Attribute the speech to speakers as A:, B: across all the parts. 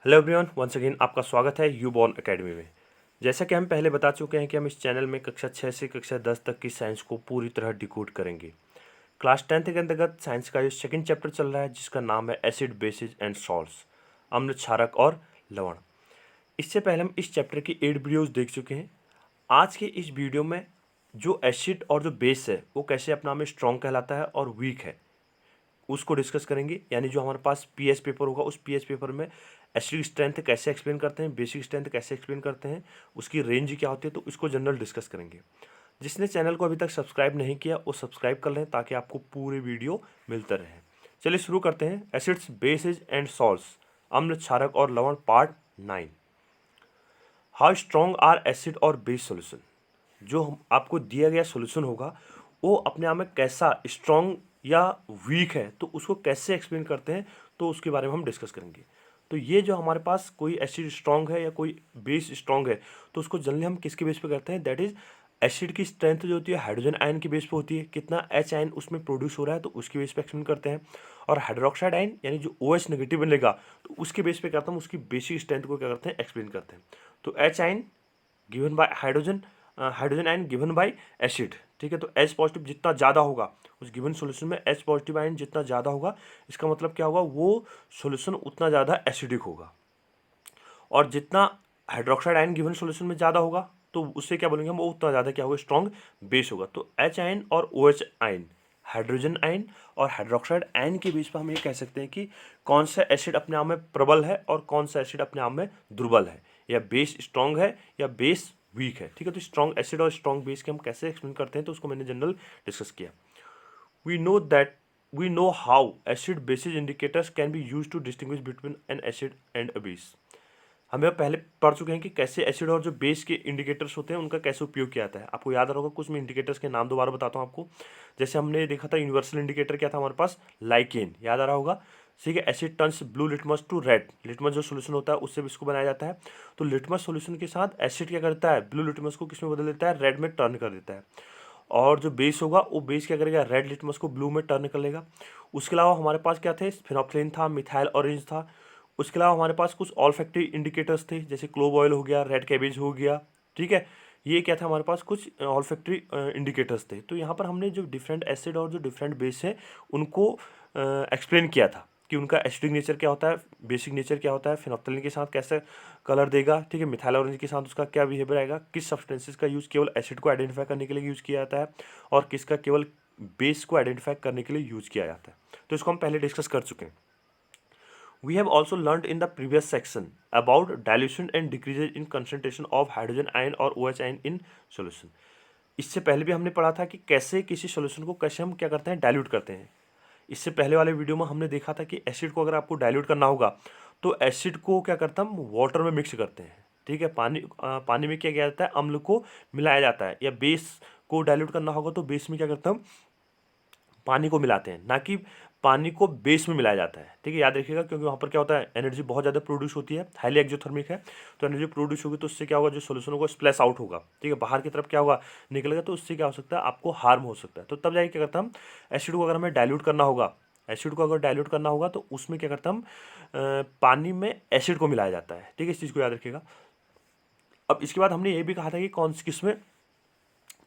A: Hello everyone, once again आपका स्वागत है यू बॉर्न एकेडमी में। जैसा कि हम पहले बता चुके हैं कि हम इस चैनल में कक्षा 6 से कक्षा 10 तक की साइंस को पूरी तरह डिकोड करेंगे। क्लास 10th के अंतर्गत साइंस का ये सेकंड चैप्टर चल रहा है जिसका नाम है एसिड बेसिस एंड सॉल्ट्स, अम्ल क्षारक और लवण। इससे पहले हम इस चैप्टर की 8 वीडियोज़ देख चुके हैं। आज के इस वीडियो में जो एसिड और जो बेस है वो कैसे अपना में स्ट्रॉन्ग कहलाता है और वीक है उसको डिस्कस करेंगे। यानी जो हमारे पास पीएच पेपर होगा उस पीएच पेपर में एसिडिक स्ट्रेंथ कैसे एक्सप्लेन करते हैं, बेसिक स्ट्रेंथ कैसे एक्सप्लेन करते हैं, उसकी रेंज क्या होती है, तो इसको जनरल डिस्कस करेंगे। जिसने चैनल को अभी तक सब्सक्राइब नहीं किया वो सब्सक्राइब कर लें ताकि आपको पूरे वीडियो मिलते रहे। चलिए शुरू करते हैं। एसिड्स बेसिस एंड सॉल्ट्स, अम्ल क्षारक और लवण, part 9। How strong are acid और बेस सॉल्यूशन। जो हम आपको दिया गया सॉल्यूशन होगा वो अपने आप में कैसा स्ट्रॉन्ग या वीक है तो उसको कैसे एक्सप्लेन करते हैं, तो उसके बारे में हम डिस्कस करेंगे। तो ये जो हमारे पास कोई एसिड स्ट्रॉन्ग है या कोई बेस स्ट्रॉन्ग है तो उसको जनरली हम किसके बेस पे करते हैं, दैट इज एसिड की स्ट्रेंथ जो होती है हाइड्रोजन आयन की बेस पे होती है, कितना एच आयन उसमें प्रोड्यूस हो रहा है तो उसकी बेस पे एक्सप्लेन करते हैं। और हाइड्रोक्साइड आयन यानी जो ओ एच नेगेटिव बनेगा तो उसके बेस पे करता हम उसकी बेसिक स्ट्रेंथ को क्या करते हैं, एक्सप्लेन करते हैं। तो H ion given by hydrogen ion given by acid, ठीक है। तो एच पॉजिटिव जितना ज़्यादा होगा उस गिवन सॉल्यूशन में, एच पॉजिटिव आयन जितना ज़्यादा होगा इसका मतलब क्या होगा, वो सॉल्यूशन उतना ज़्यादा एसिडिक होगा। और जितना हाइड्रोक्साइड आयन गिवन सॉल्यूशन में ज़्यादा होगा तो उससे क्या बोलेंगे हम, वो उतना ज़्यादा क्या होगा, स्ट्रॉन्ग बेस होगा। तो एच आयन और O H ion, hydrogen ion और हाइड्रोक्साइड आयन के बीच पर हम ये कह सकते हैं कि कौन सा एसिड अपने आप में प्रबल है और कौन सा एसिड अपने आप में दुर्बल है, या बेस स्ट्रॉन्ग है या बेस वीक है, ठीक है। तो स्ट्रॉन्ग एसिड और स्ट्रॉन्ग बेस के हम कैसे एक्सप्लेन करते हैं तो उसको मैंने जनरल डिस्कस किया। we know that we know how acid basis indicators can be used to distinguish between an acid and a base। हमें पहले पढ़ चुके हैं कि कैसे एसिड और जो बेस के इंडिकेटर्स होते हैं उनका कैसे उपयोग किया जाता है। आपको याद आ रहा होगा, कुछ मैं इंडिकेटर्स के नाम दोबारा बताता हूँ आपको। जैसे हमने देखा था यूनिवर्सल इंडिकेटर क्या था हमारे पास, लाइकेन, याद आ रहा होगा। ठीक है, acid turns blue litmus to red, litmus जो सोल्यूशन होता है उससे भी इसको बनाया जाता है। तो लिटमस सोल्यूशन के साथ एसिड क्या करता है, ब्लू लिटमस को किस में बदल देता है, रेड में टर्न कर देता है। और जो बेस होगा वो बेस क्या करेगा, रेड लिटमस को ब्लू में टर्न कर लेगा। उसके अलावा हमारे पास क्या थे, फिनोप्थलीन था, मिथाइल ऑरेंज था। उसके अलावा हमारे पास कुछ ऑल्फैक्टरी इंडिकेटर्स थे जैसे क्लोव ऑयल हो गया, रेड कैबेज हो गया, ठीक है। ये क्या था, हमारे पास कुछ ऑल्फैक्टरी इंडिकेटर्स थे। तो यहाँ पर हमने जो डिफरेंट एसिड और जो डिफरेंट बेस है उनको एक्सप्लेन किया था कि उनका एसिडिक नेचर क्या होता है, बेसिक नेचर क्या होता है, फिनोप्थलीन के साथ कैसे कलर देगा, ठीक है, मिथाइल ऑरेंज के साथ उसका क्या बिहेवियर आएगा, किस सब्सटेंसेस का यूज़ केवल एसिड को आइडेंटिफाई करने के लिए यूज़ किया जाता है और किसका केवल बेस को आइडेंटिफाई करने के लिए यूज़ किया जाता है। तो इसको हम पहले डिस्कस कर चुके हैं। We have also learned in the previous section about dilution and decreases in concentration of hydrogen ion और OH ion in solution। इससे पहले भी हमने पढ़ा था कि कैसे किसी सॉल्यूशन को कैसे हम क्या करते हैं, डाइल्यूट करते हैं। इससे पहले वाले वीडियो में हमने देखा था कि एसिड को अगर आपको डाइल्यूट करना होगा तो एसिड को क्या करता हम वाटर में मिक्स करते हैं, ठीक है। पानी में क्या किया जाता है, अम्ल को मिलाया जाता है। या बेस को डाइल्यूट करना होगा तो बेस में क्या करता हम, पानी को मिलाते हैं, ना कि पानी को बेस में मिलाया जाता है, ठीक है। याद रखिएगा क्योंकि वहाँ पर क्या होता है, एनर्जी बहुत ज़्यादा प्रोड्यूस होती है, हाईली एक्जोथर्मिक है। तो एनर्जी प्रोड्यूस होगी तो उससे क्या होगा, जो सोल्यूशन होगा स्प्लैश आउट होगा, ठीक है, बाहर की तरफ क्या होगा, निकलेगा। तो उससे क्या हो सकता है, आपको हार्म हो सकता है। तो तब जाके क्या करता हम, एसिड को अगर हमें डाइल्यूट करना होगा, एसिड को अगर डाइल्यूट करना होगा तो उसमें क्या करता हम, पानी में एसिड को मिलाया जाता है, ठीक है। इस चीज़ को याद रखिएगा। अब इसके बाद हमने ये भी कहा था कि कौन सी किस में,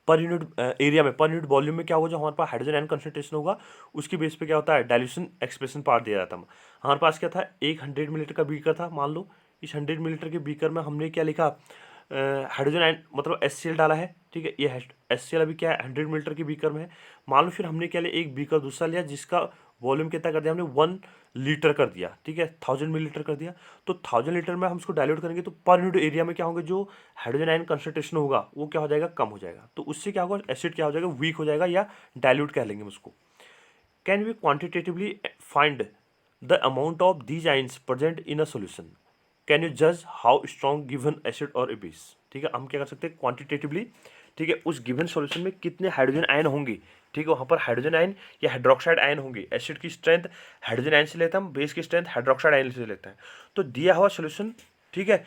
A: पर यूनिट एरिया में, पर यूनिट वॉल्यूम में क्या होगा, जो हमारे पास हाइड्रोजन आयन कंसंट्रेशन होगा उसकी बेस पे क्या होता है, डाइल्यूशन एक्सप्रेशन पार्ट दिया जाता है। हमारे पास क्या था, एक 100 मिलीलीटर का बीकर था, मान लो इस 100 मिलीलीटर के बीकर में हमने क्या लिखा, हाइड्रोजन आयन मतलब HCl डाला है, ठीक है। ये HCl अभी क्या है, 100 मिलीलीटर के बीकर में है। मान लो फिर हमने क्या लिया, एक बीकर दूसरा लिया जिसका वॉल्यूम कितना कर दिया हमने, 1 लीटर कर दिया, ठीक है, 1000 मिलीलीटर कर दिया। तो 1000 लीटर में हम इसको डाइल्यूट करेंगे तो पर यूनिट एरिया में क्या होंगे, जो हाइड्रोजन आयन कंसंट्रेशन होगा वो क्या हो जाएगा, कम हो जाएगा। तो उससे क्या होगा, एसिड क्या हो जाएगा, वीक हो जाएगा या डाइल्यूट कह लेंगे हम उसको। Can we quantitatively find the amount of these ions present in a solution, can you जज हाउ स्ट्रॉन्ग गिवन एसिड और ए बेस, ठीक है। हम क्या कर सकते हैं क्वांटिटेटिवली, ठीक है, उस गिवन सॉल्यूशन में कितने हाइड्रोजन आयन होंगे, ठीक है, वहाँ पर हाइड्रोजन आयन या हाइड्रोक्साइड आयन होंगे। एसिड की स्ट्रेंथ हाइड्रोजन आयन से लेते हैं हम, बेस की स्ट्रेंथ हाइड्रोक्साइड आयन से लेते हैं। तो दिया हुआ सॉल्यूशन, ठीक है,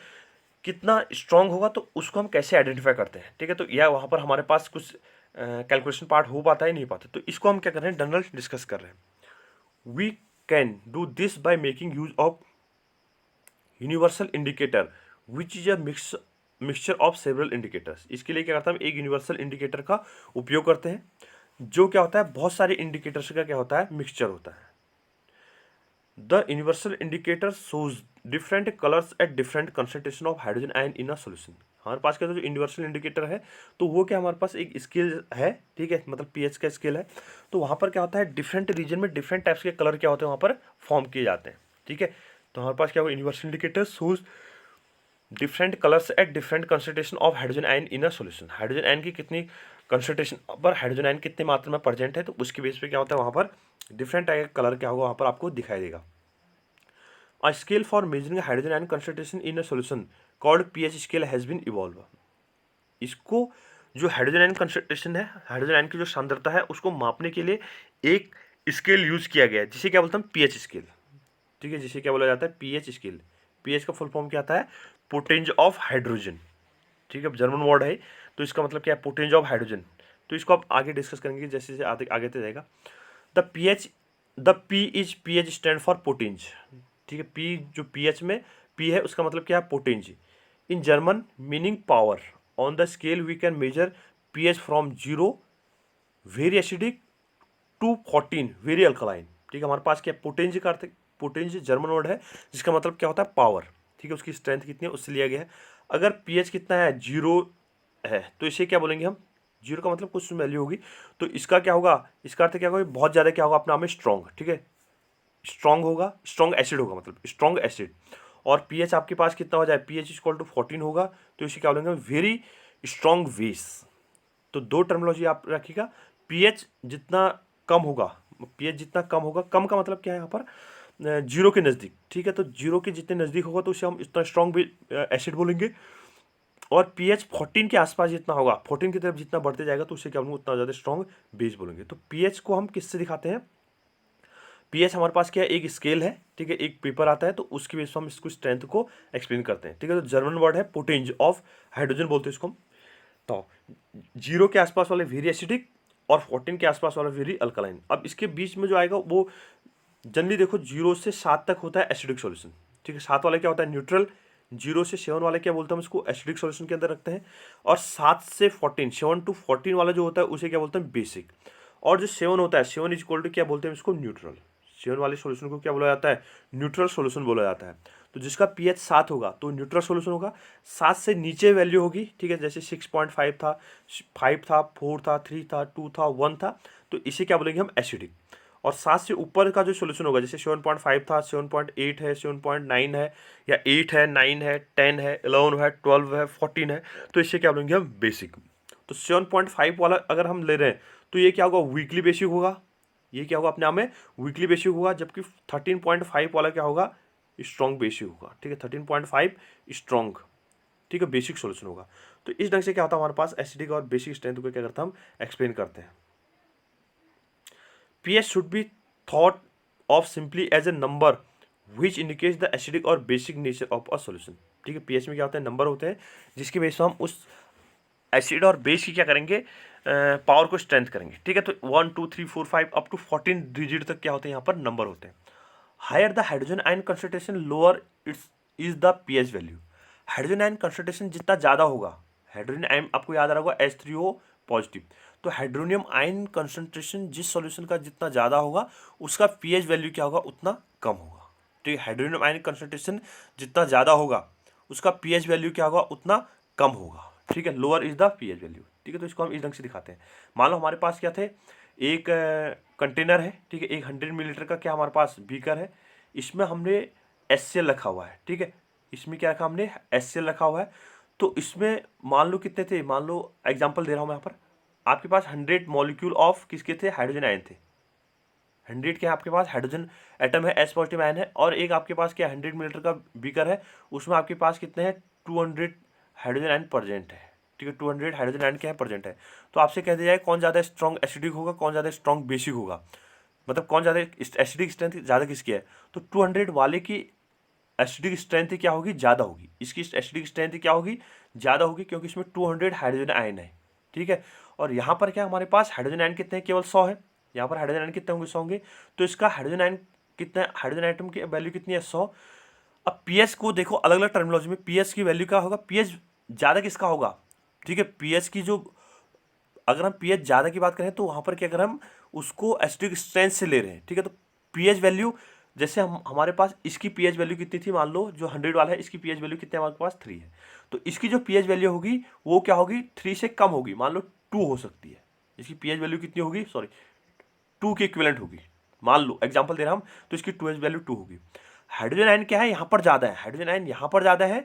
A: कितना स्ट्रॉन्ग होगा तो उसको हम कैसे आइडेंटिफाई करते हैं, ठीक है। तो यह वहाँ पर हमारे पास कुछ कैलकुलेशन पार्ट हो पाता है नहीं पाता, तो इसको हम क्या कर रहे हैं, जनरल डिस्कस कर रहे हैं। We can do this by making use of universal indicator which is a mixture of several indicators. इसके लिए क्या करता है, हम एक यूनिवर्सल इंडिकेटर का उपयोग करते हैं जो क्या होता है, बहुत सारे इंडिकेटर्स का क्या होता है, मिक्सचर होता है। The universal indicator shows different colours at different concentration of hydrogen ion in a solution. हमारे पास क्या जो यूनिवर्सल इंडिकेटर है, तो वो क्या हमारे पास एक स्केल है, ठीक है, मतलब पीएच का स्केल है। तो वहाँ पर क्या होता है, डिफरेंट रीजन में डिफरेंट टाइप्स के कलर क्या होते हैं वहाँ पर फॉर्म किए जाते हैं, ठीक है। तो हमारे पास क्या होगा, universal indicator shows different colours at different concentration of hydrogen ion in a solution. Hydrogen ion की कितनी कंसंट्रेशन पर हाइड्रोजन आयन कितनी मात्रा में प्रेजेंट है, तो उसके बेस पे क्या होता है, वहाँ पर डिफरेंट टाइप का कलर क्या होगा वहाँ पर आपको दिखाई देगा। A scale for measuring hydrogen ion concentration in a solution called pH scale has been evolved। इसको जो हाइड्रोजन आयन कंसंट्रेशन है, हाइड्रोजन आयन की जो सांद्रता है, उसको मापने के लिए एक स्केल यूज किया गया है जिसे क्या बोलते हैं, पीएच स्केल, ठीक है, जिसे क्या बोला जाता है, पीएच स्केल। पीएच का फुल फॉर्म क्या आता है, पोटेंज ऑफ हाइड्रोजन, ठीक है, जर्मन वर्ड है। तो इसका मतलब क्या है, पोटेंज ऑफ हाइड्रोजन। तो इसको आप आगे डिस्कस करेंगे जैसे जैसे आगे आगे तो जाएगा। The pH, the P is pH stand for potenz, ठीक है। पी जो पीएच में पी है उसका मतलब क्या है, potenz. In German meaning power. On the scale we can measure pH from 0 very acidic to 14 very alkaline, ठीक है। हमारे पास क्या पोटेंज का अर्थ, पोटेंज जर्मन वर्ड है जिसका मतलब क्या होता है, पावर, ठीक है, उसकी स्ट्रेंथ कितनी है उससे लिया गया है। अगर पीएच कितना है, 0 है, तो इसे क्या बोलेंगे हम, 0 का मतलब कुछ वैल्यू होगी, तो इसका क्या होगा, इसका अर्थ क्या होगा, बहुत ज़्यादा क्या होगा अपने आप में स्ट्रॉन्ग, ठीक है, स्ट्रॉन्ग होगा, स्ट्रॉन्ग एसिड होगा, मतलब स्ट्रॉन्ग एसिड। और पीएच आपके पास कितना हो जाए, पीएच इक्वल टू 14 होगा, तो इसे क्या बोलेंगे, वेरी स्ट्रॉन्ग बेस। तो दो टर्मिनोलॉजी आप रखिएगा, पीएच जितना कम होगा, पीएच जितना कम होगा, कम का मतलब क्या है यहाँ पर, 0 के नज़दीक, ठीक है। तो 0 के जितने नज़दीक होगा तो उसे हम इतना स्ट्रॉन्ग एसिड बोलेंगे। और पीएच 14 के आसपास जितना होगा, 14 की तरफ जितना बढ़ते जाएगा तो उसे क्या बोलेंगे, उतना ज़्यादा स्ट्रॉन्ग बेस बोलेंगे। तो पीएच को हम किससे दिखाते हैं, पीएच हमारे पास क्या है, एक स्केल है, ठीक है, एक पेपर आता है, तो उसके बेस पर हम इसको स्ट्रेंथ को एक्सप्लेन करते हैं, ठीक है। तो जर्मन वर्ड है पोटेंज ऑफ हाइड्रोजन बोलते हैं इसको हम। तो 0 के आसपास वाले वेरी एसिडिक और 14 के आसपास वाला वेरी अल्कलाइन। अब इसके बीच में जो आएगा वो जनरली देखो 0 से 7 तक होता है एसिडिक सॉल्यूशन, ठीक है। 7 वाला क्या होता है, न्यूट्रल। 0 से 7 वाले क्या बोलते हैं हम इसको, एसिडिक सॉल्यूशन के अंदर रखते हैं। और 7 से 14, 7 to 14 वाला जो होता है उसे क्या बोलते हैं, बेसिक। और जो 7 होता है, 7 इज इक्वल टू क्या बोलते हैं इसको, न्यूट्रल। 7 वाले सॉल्यूशन को क्या बोला जाता है, न्यूट्रल सॉल्यूशन बोला जाता है। तो जिसका पीएच 7 होगा तो न्यूट्रल सॉल्यूशन होगा। 7 से नीचे वैल्यू होगी, ठीक है, जैसे 6.5 था, 5 था, 4 था, 3 था, 2 था, 1 था, तो इसे क्या बोलेंगे हम, एसिडिक। और 7 से ऊपर का जो सॉल्यूशन होगा, जैसे 7.5 था, 7.8 है, 7.9 है, या 8 है, 9 है, 10 है, 11 है, 12 है, 14 है, तो इसे क्या बोलेंगे हम, बेसिक। तो 7.5 वाला अगर हम ले रहे हैं तो ये क्या होगा, वीकली बेसिक होगा, ये क्या होगा अपने आप में वीकली बेसिक होगा। जबकि 13.5 वाला क्या होगा, स्ट्रॉन्ग बेसिक होगा, ठीक है, 13.5 स्ट्रॉन्ग, ठीक है, बेसिक सॉल्यूशन होगा। तो इस ढंग से क्या होता है हमारे पास एसिडिक और बेसिक स्ट्रेंथ को क्या करते हैं हम, एक्सप्लेन करते हैं। pH should be thought of simply as a number which indicates the acidic और basic nature of a solution, ठीक है। pH में क्या होता है, नंबर होते हैं जिसके बेस पर हम उस एसिड और बेस की क्या करेंगे, पावर को स्ट्रेंथ करेंगे, ठीक है। तो 1 2 3 4 5 अप टू 14 डिजिट तक क्या होते हैं यहाँ पर नंबर होते हैं। Higher the hydrogen ion concentration lower its is the pH value. Hydrogen ion concentration जितना ज़्यादा होगा, हाइड्रोजन आयन आपको याद आ रहा होगा H3O पॉजिटिव, तो हाइड्रोनियम आयन कंसंट्रेशन जिस सॉल्यूशन का जितना ज़्यादा होगा उसका पीएच वैल्यू क्या होगा, उतना कम होगा, ठीक है। हाइड्रोनियम आयन कंसंट्रेशन जितना ज़्यादा होगा उसका पीएच वैल्यू क्या होगा, उतना कम होगा, ठीक है। Lower is the pH value, ठीक है। तो इसको हम इस ढंग से दिखाते हैं। मान लो हमारे पास क्या थे, एक कंटेनर है, ठीक है, एक 100 मिलीलीटर का क्या हमारे पास बीकर है, इसमें हमने HCl रखा हुआ है, ठीक है। इसमें क्या रखा हमने, HCl रखा हुआ है। तो इसमें मान लो कितने थे, मान लो एग्जांपल दे रहा हूँ मैं यहाँ पर, आपके पास 100 मॉलिक्यूल ऑफ किसके थे, हाइड्रोजन आयन थे। 100 क्या है आपके पास, हाइड्रोजन एटम है, H पॉजिटिव आयन है। और एक आपके पास क्या 100 मिलीलीटर का बीकर है, उसमें आपके पास कितने हैं, 200 हाइड्रोजन आयन प्रेजेंट है, ठीक है। 200 हाइड्रोजन आयन क्या है, प्रेजेंट है। तो आपसे कह दिया जाए कौन ज़्यादा स्ट्रॉन्ग एसिडिक होगा, कौन ज़्यादा स्ट्रॉन्ग बेसिक होगा, मतलब कौन ज़्यादा एसिडिक स्ट्रेंथ ज़्यादा किसकी है। तो 200 वाले की एसिडिक स्ट्रेंथ क्या होगी, ज़्यादा होगी। इसकी एसिडिक स्ट्रेंथ क्या होगी, ज़्यादा होगी, क्योंकि इसमें 200 हाइड्रोजन आयन है, ठीक है। और यहाँ पर क्या हमारे पास हाइड्रोजन आयन कितने हैं, केवल 100 है। यहाँ पर हाइड्रोजन आयन कितने होंगे, 100 होंगे। तो इसका हाइड्रोजन आयन कितना है, हाइड्रोजन आइटम की वैल्यू कितनी है, 100। अब पीएच को देखो अलग अलग टर्मिनोलॉजी में पीएच की वैल्यू क्या होगा, पीएच ज़्यादा किसका होगा, ठीक है, पीएच की जो अगर हम पीएच ज़्यादा की बात करें तो वहाँ पर क्या अगर हम उसको एसिडिक स्ट्रेंथ से ले रहे हैं, ठीक है, तो पीएच वैल्यू जैसे हम हमारे पास इसकी पीएच वैल्यू कितनी थी, मान लो जो 100 वाला है इसकी पीएच वैल्यू कितनी है, हमारे पास 3 है, तो इसकी जो पीएच वैल्यू होगी वो क्या होगी, 3 से कम होगी, मान लो 2 हो सकती है, इसकी पीएच वैल्यू कितनी होगी, सॉरी 2 के इक्विवेलेंट होगी, मान लो एग्जाम्पल दे रहा हम, तो इसकी पीएच वैल्यू 2 होगी। हाइड्रोजन आयन क्या है, यहाँ पर ज़्यादा है, हाइड्रोजन आयन यहाँ पर ज़्यादा है,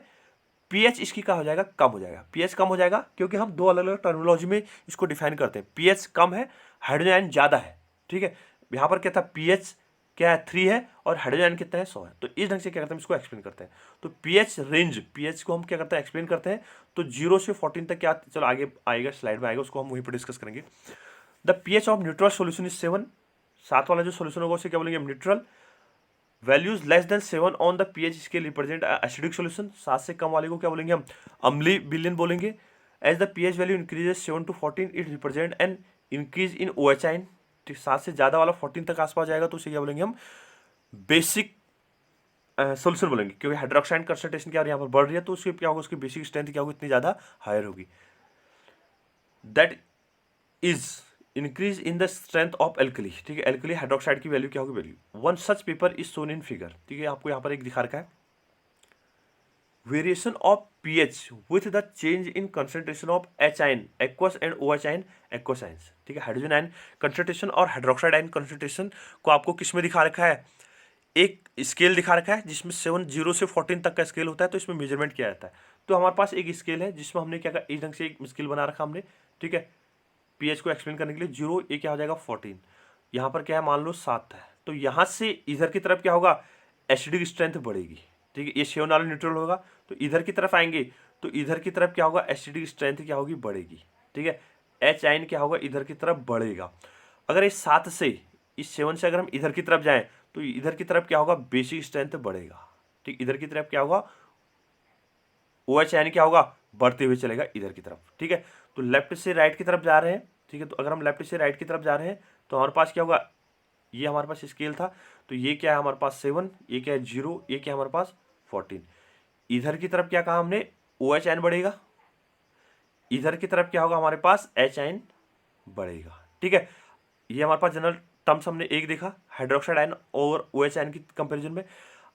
A: पीएच इसकी क्या हो जाएगा, कम हो जाएगा, पीएच कम हो जाएगा क्योंकि हम दो अलग अलग टर्मिनोलॉजी में इसको डिफाइन करते हैं, पीएच कम है, हाइड्रोजन आयन ज़्यादा है, ठीक है, यहाँ पर क्या था, पीएच क्या है 3 है और हाइड्रोजन आयन कितना है 100 है, तो इस ढंग से क्या करते हैं इसको एक्सप्लेन करते हैं। तो पीएच रेंज, पीएच को हम क्या करते हैं एक्सप्लेन करते हैं, तो 0 से 14 तक क्या, चलो आगे आएगा स्लाइड में आएगा, उसको हम वहीं पर डिस्कस करेंगे। The pH of neutral solution is 7, 7 वाला जो सोल्यूशन होगा उसे क्या बोलेंगे हम, neutral. Values less than 7 on the pH scale represent acidic solution, 7 से कम वाले को क्या बोलेंगे हम, अम्लीय विलयन बोलेंगे। As the pH value increases 7 to 14 it represent an increase in OH ion, 7 से ज़्यादा वाला 14 तक आसपास जाएगा तो उसे क्या बोलेंगे हम, बेसिक सोल्यूशन बोलेंगे, क्योंकि हाइड्रोक्साइड कंसंट्रेशन क्या यहाँ पर बढ़ रही है तो उसकी क्या होगा, उसकी बेसिक स्ट्रेंथ क्या होगी, इतनी ज़्यादा हायर होगी। That is increase in the strength of alkali, ठीक है, एल्कली हाइड्रोक्साइड की वैल्यू क्या होगी, value. One such paper is shown in figure, ठीक है, आपको यहाँ पर एक दिखा रखा है, variation of pH with the change in concentration of H ion aqueous and OH ion aqueous ions, ठीक है, हाइड्रोजन आयन कंसंट्रेशन और हाइड्रोक्साइड आयन कंसंट्रेशन को आपको किस में दिखा रखा है, एक स्केल दिखा रखा है जिसमें 0 से 14 तक का स्केल होता है, तो इसमें मेजरमेंट किया जाता है। तो हमारे पास एक स्केल है जिसमें हमने क्या कहा, इस ढंग से एक स्केल बना रखा हमने, ठीक है, पीएच को एक्सप्लेन करने के लिए 0 ये क्या हो जाएगा 14, यहाँ पर क्या है मान लो 7 है, तो यहाँ से इधर की तरफ क्या होगा, एसिडिक स्ट्रेंथ बढ़ेगी, ठीक है, ये 7 वाला न्यूट्रल होगा, तो इधर की तरफ आएंगे तो इधर की तरफ क्या होगा, एसिडिक स्ट्रेंथ क्या होगी, बढ़ेगी, ठीक है, एच आयन क्या होगा, इधर की तरफ बढ़ेगा। अगर इस 7 से, इस 7 से अगर हम इधर की तरफ जाएं तो इधर की तरफ क्या होगा, बेसिक स्ट्रेंथ बढ़ेगा, ठीक, इधर की तरफ क्या होगा, OH आयन क्या होगा, बढ़ते हुए चलेगा इधर की तरफ, ठीक है, तो लेफ्ट से राइट की तरफ जा रहे हैं, ठीक है, तो अगर हम लेफ्ट से राइट की तरफ जा रहे हैं तो हमारे पास क्या होगा, ये हमारे पास स्केल था, तो ये क्या है हमारे पास 7, ये क्या है 0, ये क्या है हमारे पास 14, इधर की तरफ क्या कहा हमने, OH आयन बढ़ेगा, इधर की तरफ क्या होगा हमारे पास, H आयन बढ़ेगा, ठीक है, ये हमारे पास जनरल टर्म्स हमने एक देखा हाइड्रोक्साइड आयन और OH आयन की कंपैरिजन में।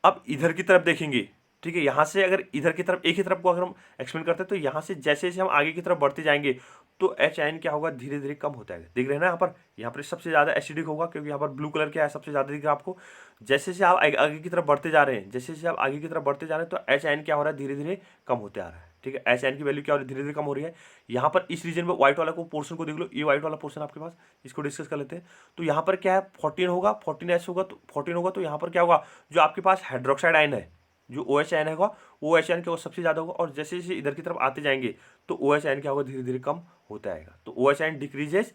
A: अब इधर की तरफ देखेंगे, ठीक है, यहाँ से अगर इधर की तरफ एक ही तरफ को अगर हम एक्सप्लेन करते हैं तो यहाँ से जैसे जैसे हम आगे की तरफ बढ़ते जाएंगे तो H आयन क्या होगा, धीरे धीरे कम होता है, देख रहे हैं ना यहाँ पर सबसे ज़्यादा एसिडिक होगा क्योंकि यहाँ पर ब्लू कलर क्या है, सबसे ज़्यादा दिख रहा है आपको। जैसे जैसे आप आगे की तरफ बढ़ते जा रहे हैं, जैसे जैसे आप आगे की तरफ बढ़ते जा रहे हैं तो H आयन क्या हो रहा है, धीरे धीरे कम होते आ रहा है, ठीक है, H आयन की वैल्यू क्या हो रही है, धीरे धीरे कम हो रही है। यहाँ पर इस रीजन में व्हाइट वाला को पोर्शन को देख लो, ये व्हाइट वाला पोर्शन आपके पास, इसको डिस्कस कर लेते हैं। तो यहाँ पर क्या है 14 होगा, 14H होगा, तो 14 होगा तो यहाँ पर क्या होगा, जो आपके पास हाइड्रोक्साइड आयन है, जो OH आयन होगा वो OH आयन क्या होगा, सबसे ज़्यादा होगा, और जैसे जैसे इधर की तरफ आते जाएंगे तो OH आयन क्या होगा, धीरे धीरे कम होता आएगा, तो OH आयन डिक्रीजेस,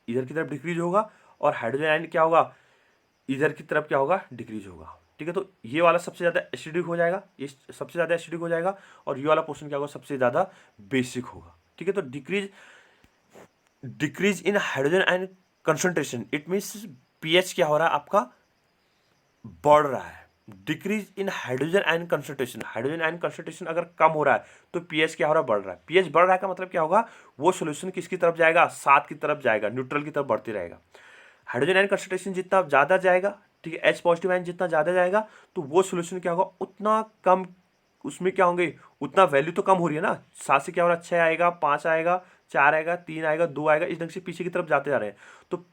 A: इधर की तरफ डिक्रीज होगा, और हाइड्रोजन आयन क्या होगा, इधर की तरफ क्या होगा, डिक्रीज होगा, ठीक है, तो ये वाला सबसे ज़्यादा एसिडिक हो जाएगा, ये सबसे ज़्यादा एसिडिक हो जाएगा, और ये वाला पोर्शन क्या होगा, सबसे ज़्यादा बेसिक होगा, ठीक है, तो decrease in hydrogen ion concentration it means pH क्या हो रहा है आपका, बढ़ रहा है। Decrease in hydrogen ion concentration, hydrogen ion concentration अगर कम हो रहा है तो पीएच क्या हो रहा है, बढ़ रहा है। पीएच बढ़ रहा है का मतलब क्या होगा, वो सॉल्यूशन किसकी तरफ जाएगा, 7 की तरफ जाएगा, न्यूट्रल की तरफ बढ़ते रहेगा। हाइड्रोजन आयन कंसंट्रेशन जितना ज़्यादा जाएगा, ठीक है, H पॉजिटिव आयन जितना ज़्यादा जाएगा तो वो सॉल्यूशन क्या होगा, उतना कम उसमें क्या होंगे, उतना वैल्यू तो कम हो रही है ना, 7 से क्या हो रहा है, 6 आएगा, 5 आएगा, 4 आएगा, 3 आएगा, 2 आएगा, इस ढंग से पीछे की तरफ जाते जा रहे हैं, तो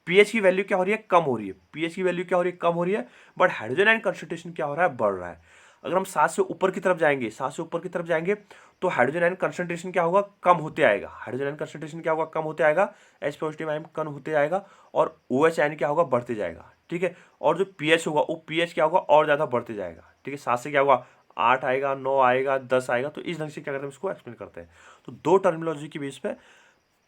A: पीएच की वैल्यू क्या हो रही है, कम हो रही है, पीएच की वैल्यू क्या हो रही है, कम हो रही है, बट हाइड्रोजन आयन कंसंट्रेशन क्या हो रहा है, बढ़ रहा है। अगर हम 7 से ऊपर की तरफ जाएंगे, 7 से ऊपर की तरफ जाएंगे तो हाइड्रोजन आयन कंसंट्रेशन क्या होगा, कम होते आएगा, हाइड्रोजन आयन कंसंट्रेशन क्या होगा, कम होते आएगा, H पॉजिटिव आयन कम होते आएगा, और OH आयन क्या होगा, बढ़ते जाएगा, ठीक है, और जो पीएच होगा वो पीएच क्या होगा, और ज़्यादा बढ़ते जाएगा, ठीक है, 7 से क्या होगा, 8 आएगा, 9 आएगा, 10 आएगा, तो इस ढंग से क्या करते हैं इसको एक्सप्लेन करते हैं। तो दो टर्मिनोलॉजी की बेस पे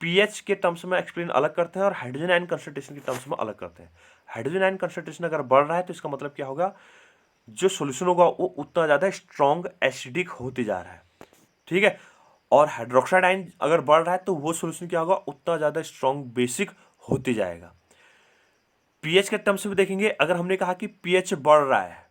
A: पीएच के टर्म्स में एक्सप्लेन अलग करते हैं और हाइड्रोजन आयन कंसंट्रेशन के टर्म्स में अलग करते हैं। हाइड्रोजन आयन कंसंट्रेशन अगर बढ़ रहा है तो इसका मतलब क्या होगा, जो सॉल्यूशन होगा वो उतना ज़्यादा स्ट्रॉन्ग एसिडिक होते जा रहा है, ठीक है, और हाइड्रोक्साइड आयन अगर बढ़ रहा है तो वो सॉल्यूशन क्या होगा, उतना ज़्यादा स्ट्रॉन्ग बेसिक होते जाएगा। पीएच के टर्म्स में देखेंगे, अगर हमने कहा कि पीएच बढ़ रहा है,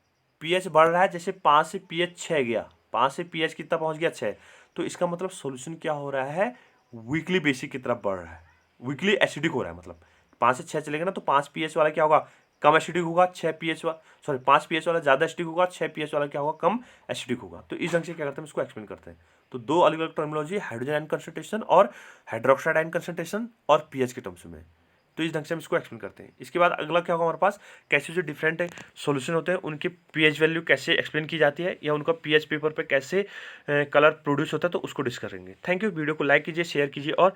A: pH बढ़ रहा है, जैसे 5 से pH 6 गया, 5 से pH कितना पहुंच गया 6, तो इसका मतलब सॉल्यूशन क्या हो रहा है, वीकली बेसिक की तरफ बढ़ रहा है, वीकली एसिडिक हो रहा है। मतलब 5 से 6 चलेगा ना तो 5 pH वाला क्या होगा, कम एसिडिक होगा, 6 pH वाला, सॉरी 5 pH वाला ज़्यादा एसिडिक होगा, 6 pH वाला क्या होगा, कम एसिडिक होगा। तो इस ढंग से क्या करते हैं, इसको एक्सप्लेन करते हैं। तो दो अलग अलग टर्मिनोलॉजी, हाइड्रोजन आयन कंसंट्रेशन और हाइड्रोक्साइड आयन कंसंट्रेशन और pH के टर्म्स में। तो इस ढंग से हम इसको एक्सप्लेन करते हैं। इसके बाद अगला क्या होगा हमारे पास, कैसे जो डिफरेंट सॉल्यूशन होते हैं उनकी pH वैल्यू कैसे एक्सप्लेन की जाती है, या उनका pH पेपर पे कैसे कलर प्रोड्यूस होता है, तो उसको डिस्कस करेंगे। Thank you. वीडियो को लाइक कीजिए, शेयर कीजिए और